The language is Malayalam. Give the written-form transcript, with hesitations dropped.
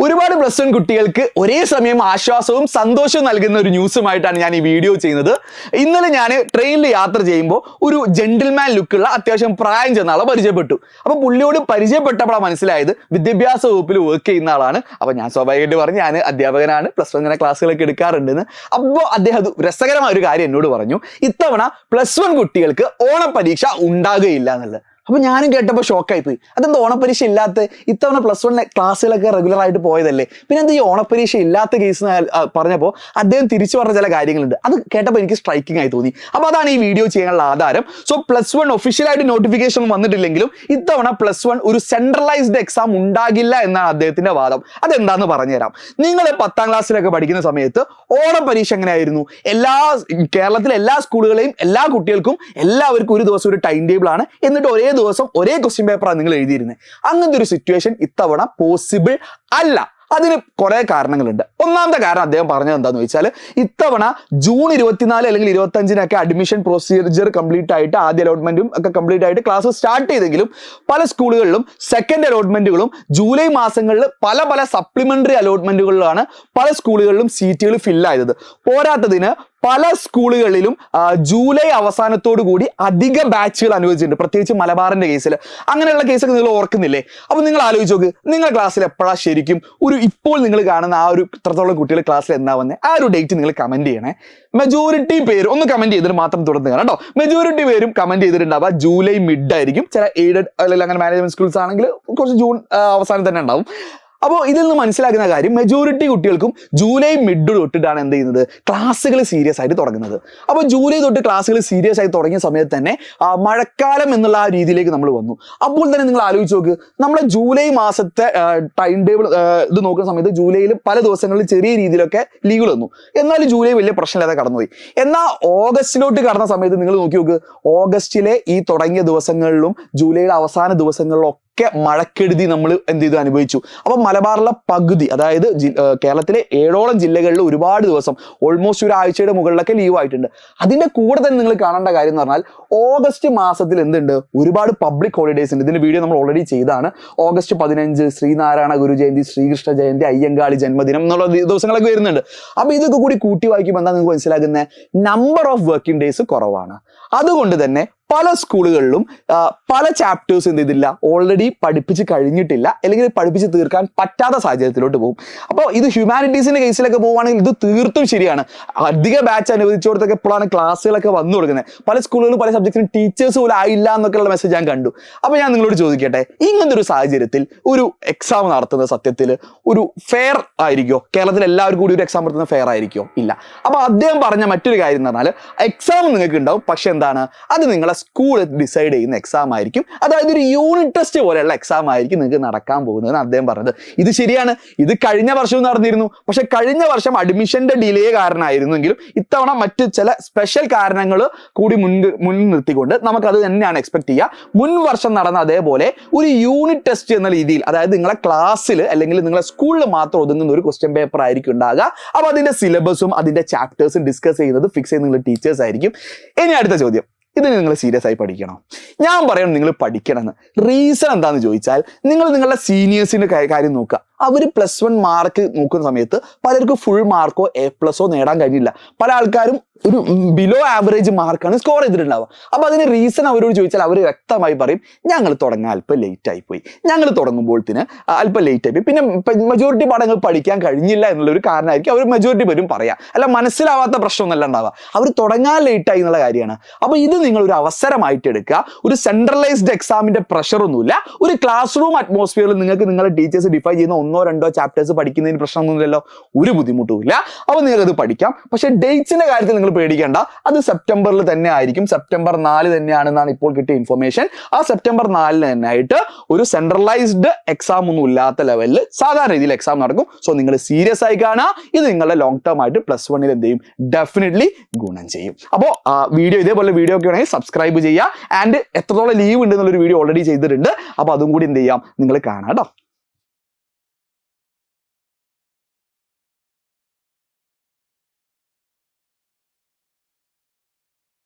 ഒരുപാട് പ്ലസ് വൺ കുട്ടികൾക്ക് ഒരേ സമയം ആശ്വാസവും സന്തോഷവും നൽകുന്ന ഒരു ന്യൂസുമായിട്ടാണ് ഞാൻ ഈ വീഡിയോ ചെയ്യുന്നത്. ഇന്നലെ ഞാൻ ട്രെയിനിൽ യാത്ര ചെയ്യുമ്പോൾ ഒരു ജെന്റിൽമാൻ ലുക്കുള്ള അത്യാവശ്യം പ്രായം ചെന്ന ആളെ പരിചയപ്പെട്ടു. അപ്പോൾ പുള്ളിയോട് പരിചയപ്പെട്ടപ്പോഴാണ് മനസ്സിലായത് വിദ്യാഭ്യാസ വകുപ്പിൽ വർക്ക് ചെയ്യുന്ന ആളാണ്. അപ്പോൾ ഞാൻ സ്വാഭാവികമായിട്ട് പറഞ്ഞു ഞാൻ അധ്യാപകനാണ്, പ്ലസ് വൺ ഇങ്ങനെ ക്ലാസ്സുകളൊക്കെ എടുക്കാറുണ്ടെന്ന്. അപ്പോൾ അദ്ദേഹം രസകരമായ ഒരു കാര്യം എന്നോട് പറഞ്ഞു, ഇത്തവണ പ്ലസ് വൺ കുട്ടികൾക്ക് ഓണം പരീക്ഷ ഉണ്ടാകുകയില്ല എന്നുള്ളത്. അപ്പോൾ ഞാനും കേട്ടപ്പോൾ ഷോക്കായി പോയി. അതെന്താ ഓണപ്പരീക്ഷ ഇല്ലാത്ത? ഇത്തവണ പ്ലസ് വൺ ക്ലാസ്സുകളൊക്കെ റെഗുലർ ആയിട്ട് പോയതല്ലേ, പിന്നെ എന്താ ഈ ഓണപ്പരീക്ഷ ഇല്ലാത്ത കേസ് പറഞ്ഞപ്പോൾ അദ്ദേഹം തിരിച്ചു പറഞ്ഞ ചില കാര്യങ്ങളുണ്ട്. അത് കേട്ടപ്പോൾ എനിക്ക് സ്ട്രൈക്കിംഗ് ആയി തോന്നി. അപ്പോൾ അതാണ് ഈ വീഡിയോ ചെയ്യാനുള്ള ആധാരം. സോ പ്ലസ് വൺ ഒഫീഷ്യലായിട്ട് നോട്ടിഫിക്കേഷൻ വന്നിട്ടില്ലെങ്കിലും ഇത്തവണ പ്ലസ് വൺ ഒരു സെൻട്രലൈസ്ഡ് എക്സാം ഉണ്ടാകില്ല എന്നാണ് അദ്ദേഹത്തിന്റെ വാദം. അതെന്താന്ന് പറഞ്ഞുതരാം. നിങ്ങൾ 10ാം ക്ലാസ്സിലൊക്കെ പഠിക്കുന്ന സമയത്ത് ഓണപ്പരീക്ഷ എങ്ങനെയായിരുന്നു? കേരളത്തിലെ എല്ലാ സ്കൂളുകളെയും എല്ലാ കുട്ടികൾക്കും എല്ലാവർക്കും ഒരു ദിവസം ഒരു ടൈം ടേബിൾ ആണ്, എന്നിട്ട് ഒരേ ദിവസം ഒരേ ക്വസ്റ്റ്യൻ പേപ്പറാണ് നിങ്ങൾ എഴുതിയിരുന്നത്. അങ്ങനത്തെ ഒരു സിറ്റുവേഷൻ ഇത്തവണ പോസിബിൾ അല്ല. അതിന് കുറെ കാരണങ്ങളുണ്ട്. ഒന്നാമത്തെ കാരണം അദ്ദേഹം പറഞ്ഞത് എന്താന്ന് വെച്ചാൽ, ഇത്തവണ ജൂൺ 24 അല്ലെങ്കിൽ 25 അഡ്മിഷൻ പ്രൊസീജിയർ കംപ്ലീറ്റ് ആയിട്ട് ആദ്യ അലോട്ട്മെന്റും ഒക്കെ കംപ്ലീറ്റ് ആയിട്ട് ക്ലാസ് സ്റ്റാർട്ട് ചെയ്തെങ്കിലും പല സ്കൂളുകളിലും സെക്കൻഡ് അലോട്ട്മെന്റുകളും ജൂലൈ മാസങ്ങളിൽ പല പല സപ്ലിമെന്ററി അലോട്ട്മെന്റുകളിലാണ് പല സ്കൂളുകളിലും സീറ്റുകൾ ഫില്ലായത്. പോരാത്തതിന് പല സ്കൂളുകളിലും ജൂലൈ അവസാനത്തോടു കൂടി അധിക ബാച്ചുകൾ അനുവദിച്ചിട്ടുണ്ട്, പ്രത്യേകിച്ച് മലബാറിന്റെ കേസിൽ. അങ്ങനെയുള്ള കേസൊക്കെ നിങ്ങൾ ഓർക്കുന്നില്ലേ? അപ്പൊ നിങ്ങൾ ആലോചിച്ച് നോക്ക്, നിങ്ങളുടെ ക്ലാസ്സിൽ എപ്പോഴാണ് ശരിക്കും ഇപ്പോൾ നിങ്ങൾ കാണുന്ന ആ ഒരു ഇത്രത്തോളം കുട്ടികൾ ക്ലാസ്സിൽ എന്താ വന്നത്, ആ ഒരു ഡേറ്റ് നിങ്ങൾ കമന്റ് ചെയ്യണേ. മെജോറിറ്റി പേര് ഒന്ന് കമന്റ് ചെയ്തിട്ട് മാത്രം തുടർന്ന് കാണാം കേട്ടോ. മെജോറിറ്റി പേരും കമന്റ് ചെയ്തിട്ടുണ്ടാവുക ജൂലൈ മിഡ് ആയിരിക്കും. ചില എയ്ഡഡ് അല്ലെങ്കിൽ അങ്ങനെ മാനേജ്മെന്റ് സ്കൂൾസ് ആണെങ്കിൽ കുറച്ച് ജൂൺ അവസാനം തന്നെ ഉണ്ടാവും. അപ്പോൾ ഇതിൽ നിന്ന് മനസ്സിലാക്കുന്ന കാര്യം, മെജോറിറ്റി കുട്ടികൾക്കും ജൂലൈ മിഡ് തൊട്ടിട്ടാണ് എന്ത് ചെയ്യുന്നത്, ക്ലാസ്സുകൾ സീരിയസ് ആയിട്ട് തുടങ്ങുന്നത്. അപ്പോൾ ജൂലൈ തൊട്ട് ക്ലാസ്സുകൾ സീരിയസ് ആയി തുടങ്ങിയ സമയത്ത് തന്നെ മഴക്കാലം എന്നുള്ള ആ രീതിയിലേക്ക് നമ്മൾ വന്നു. അപ്പോൾ തന്നെ നിങ്ങൾ ആലോചിച്ച് നോക്ക്, നമ്മുടെ ജൂലൈ മാസത്തെ ടൈം ടേബിൾ ഇത് നോക്കുന്ന സമയത്ത് ജൂലൈയിൽ പല ദിവസങ്ങളിൽ ചെറിയ രീതിയിലൊക്കെ ലീവുകൾ വന്നു. എന്നാലും ജൂലൈ വലിയ പ്രശ്നമില്ലാതെ കടന്നുപോയി. എന്നാൽ ഓഗസ്റ്റിലോട്ട് കടന്ന സമയത്ത് നിങ്ങൾ നോക്കി നോക്ക്, ഓഗസ്റ്റിലെ ഈ തുടങ്ങിയ ദിവസങ്ങളിലും ജൂലൈയുടെ അവസാന ദിവസങ്ങളിലും ഒക്കെ മഴക്കെടുതി നമ്മൾ എന്ത് ചെയ്തു അനുഭവിച്ചു. അപ്പൊ മലബാറിലെ പകുതി, അതായത് കേരളത്തിലെ 7ഓളം ജില്ലകളിൽ ഒരുപാട് ദിവസം ഓൾമോസ്റ്റ് ഒരു ആഴ്ചയുടെ മുകളിലൊക്കെ ലീവ് ആയിട്ടുണ്ട്. അതിന്റെ കൂടെ തന്നെ നിങ്ങൾ കാണേണ്ട കാര്യം എന്ന് പറഞ്ഞാൽ, ഓഗസ്റ്റ് മാസത്തിൽ എന്തുണ്ട്, ഒരുപാട് പബ്ലിക് ഹോളിഡേയ്സ് ഉണ്ട്. ഇതിന്റെ വീഡിയോ നമ്മൾ ഓൾറെഡി ചെയ്താണ്. ഓഗസ്റ്റ് 15 ശ്രീനാരായണ ഗുരു ജയന്തി, ശ്രീകൃഷ്ണ ജയന്തി, അയ്യങ്കാളി ജന്മദിനം എന്നുള്ള ദിവസങ്ങളൊക്കെ വരുന്നുണ്ട്. അപ്പൊ ഇതൊക്കെ കൂടി കൂട്ടി വായിക്കുമ്പോൾ എന്താ നിങ്ങൾക്ക് മനസ്സിലാക്കുന്നത്, നമ്പർ ഓഫ് വർക്കിംഗ് ഡേയ്സ് കുറവാണ്. അതുകൊണ്ട് തന്നെ പല സ്കൂളുകളിലും പല ചാപ്റ്റേഴ്സ് എന്ത് ചെയ്തില്ല, ഓൾറെഡി പഠിപ്പിച്ച് കഴിഞ്ഞിട്ടില്ല, അല്ലെങ്കിൽ പഠിപ്പിച്ച് തീർക്കാൻ പറ്റാത്ത സാഹചര്യത്തിലോട്ട് പോകും. അപ്പോൾ ഇത് ഹ്യൂമാനിറ്റീസിന്റെ കേസിലൊക്കെ പോവുകയാണെങ്കിൽ ഇത് തീർത്തും ശരിയാണ്. അധിക ബാച്ച് അനുവദിച്ചോടത്തൊക്കെ എപ്പോഴാണ് ക്ലാസ്സുകളൊക്കെ വന്നു കൊടുക്കുന്നത്. പല സ്കൂളുകളിലും പല സബ്ജക്റ്റിനും ടീച്ചേഴ്സ് പോലും ആയില്ല എന്നൊക്കെയുള്ള മെസ്സേജ് ഞാൻ കണ്ടു. അപ്പോൾ ഞാൻ നിങ്ങളോട് ചോദിക്കട്ടെ, ഇങ്ങനത്തെ ഒരു സാഹചര്യത്തിൽ ഒരു എക്സാം നടത്തുന്നത് സത്യത്തിൽ ഒരു ഫെയർ ആയിരിക്കുമോ? കേരളത്തിൽ എല്ലാവർക്കും കൂടി ഒരു എക്സാം നടത്തുന്നത് ഫെയർ ആയിരിക്കുമോ? ഇല്ല. അപ്പോൾ അദ്ദേഹം പറഞ്ഞ മറ്റൊരു കാര്യം എന്ന് പറഞ്ഞാൽ, എക്സാം നിങ്ങൾക്ക് ഉണ്ടാവും, പക്ഷെ എന്താണ്, അത് നിങ്ങളെ സ്കൂൾ ഡിസൈഡ് ചെയ്യുന്ന എക്സാം ആയിരിക്കും. അതായത് ഒരു യൂണിറ്റ് ടെസ്റ്റ് പോലെയുള്ള എക്സാം ആയിരിക്കും നിങ്ങൾക്ക് നടക്കാൻ പോകുന്നതെന്ന് അദ്ദേഹം പറഞ്ഞത്. ഇത് ശരിയാണ്. ഇത് കഴിഞ്ഞ വർഷവും നടന്നിരുന്നു. പക്ഷെ കഴിഞ്ഞ വർഷം അഡ്മിഷന്റെ ഡിലേ കാരണമായിരുന്നെങ്കിലും ഇത്തവണ മറ്റ് ചില സ്പെഷ്യൽ കാരണങ്ങൾ കൂടി മുൻനിർത്തിക്കൊണ്ട് നമുക്കത് തന്നെയാണ് എക്സ്പെക്ട് ചെയ്യുക. മുൻ വർഷം നടന്ന അതേപോലെ ഒരു യൂണിറ്റ് ടെസ്റ്റ് എന്ന രീതിയിൽ, അതായത് നിങ്ങളെ ക്ലാസ്സിൽ അല്ലെങ്കിൽ നിങ്ങളെ സ്കൂളിൽ മാത്രം ഒതുങ്ങുന്ന ഒരു ക്വസ്റ്റ്യൻ പേപ്പർ ആയിരിക്കും ഉണ്ടാകുക. അപ്പോൾ അതിന്റെ സിലബസും അതിന്റെ ചാപ്റ്റേഴ്സും ഡിസ്കസ് ചെയ്യുന്നത് ഫിക്സ് ചെയ്യുന്ന നിങ്ങളുടെ ടീച്ചേഴ്സ് ആയിരിക്കും. ഇനി അടുത്ത ചോദ്യം, ഇതിന് നിങ്ങൾ സീരിയസ് ആയി പഠിക്കണം? ഞാൻ പറയണം നിങ്ങൾ പഠിക്കണമെന്ന്. റീസൺ എന്താണെന്ന് ചോദിച്ചാൽ, നിങ്ങൾ നിങ്ങളുടെ സീനിയേഴ്സിന്റെ കാര്യം നോക്കുക. അവർ +1 മാർക്ക് നോക്കുന്ന സമയത്ത് പലർക്കും ഫുൾ മാർക്കോ A+ഓ നേടാൻ കഴിഞ്ഞില്ല. പല ആൾക്കാരും ഒരു ബിലോ ആവറേജ് മാർക്കാണ് സ്കോർ ചെയ്തിട്ടുണ്ടാവുക. അപ്പോൾ അതിന് റീസൺ അവരോട് ചോദിച്ചാൽ അവർ വ്യക്തമായി പറയും, ഞങ്ങൾ തുടങ്ങാൻ അല്പം ലേറ്റ് ആയിപ്പോയി, ഞങ്ങൾ തുടങ്ങുമ്പോഴത്തിന് അല്പം ലേറ്റ് ആയിപ്പോയി, പിന്നെ മെജോറിറ്റി പാഠങ്ങൾ പഠിക്കാൻ കഴിഞ്ഞില്ല എന്നുള്ളൊരു കാരണമായിരിക്കും അവർ മെജോറിറ്റി പേരും പറയാം. അല്ല, മനസ്സിലാവാത്ത പ്രശ്നമൊന്നുമല്ല ഉണ്ടാവുക, അവർ തുടങ്ങാൻ ലേറ്റ് ആയി എന്നുള്ള കാര്യമാണ്. അപ്പോൾ ഇത് നിങ്ങൾ ഒരു അവസരമായിട്ട് എടുക്കുക. ഒരു സെൻട്രലൈസ്ഡ് എക്സാമിന്റെ പ്രഷറൊന്നുമില്ല. ഒരു ക്ലാസ് റൂം അറ്റ്മോസ്ഫിയറിൽ നിങ്ങൾക്ക് നിങ്ങളുടെ ടീച്ചേഴ്സ് ഡിഫൈൻ ചെയ്യുന്ന 1-2 ചാപ്റ്റേഴ്സ് പഠിക്കുന്നതിന് പ്രശ്നമൊന്നുമില്ലല്ലോ, ഒരു ബുദ്ധിമുട്ടുമില്ല. അപ്പോൾ നിങ്ങൾക്ക് അത് പഠിക്കാം. പക്ഷെ ഡേറ്റ്സിന്റെ കാര്യത്തിൽ നിങ്ങൾ പേടിക്കേണ്ട, അത് സെപ്റ്റംബറിൽ തന്നെ ആയിരിക്കും. സെപ്റ്റംബർ 4 തന്നെയാണെന്നാണ് ഇപ്പോൾ കിട്ടിയ ഇൻഫർമേഷൻ. ആ സെപ്റ്റംബർ 4 തന്നെ ആയിട്ട് ഒരു സെൻട്രലൈസ്ഡ് എക്സാം ഒന്നും ഇല്ലാത്ത ലെവലിൽ സാധാരണ രീതിയിൽ എക്സാം നടക്കും. സോ നിങ്ങൾ സീരിയസ് ആയി കാണുക. ഇത് നിങ്ങളുടെ ലോങ് ടേം ആയിട്ട് +1 എന്ത് ചെയ്യും, ഡെഫിനറ്റ്ലി ഗുണം ചെയ്യും. അപ്പോൾ വീഡിയോ ഇതേപോലെ വീഡിയോ ഒക്കെ ആണെങ്കിൽ സബ്സ്ക്രൈബ് ചെയ്യുക. ആൻഡ് എത്രത്തോളം ലീവ് ഉണ്ട് എന്നുള്ളൊരു വീഡിയോ ഓൾറെഡി ചെയ്തിട്ടുണ്ട്. അപ്പോൾ അതും കൂടി എന്ത് ചെയ്യാം, നിങ്ങൾ കാണാം കേട്ടോ.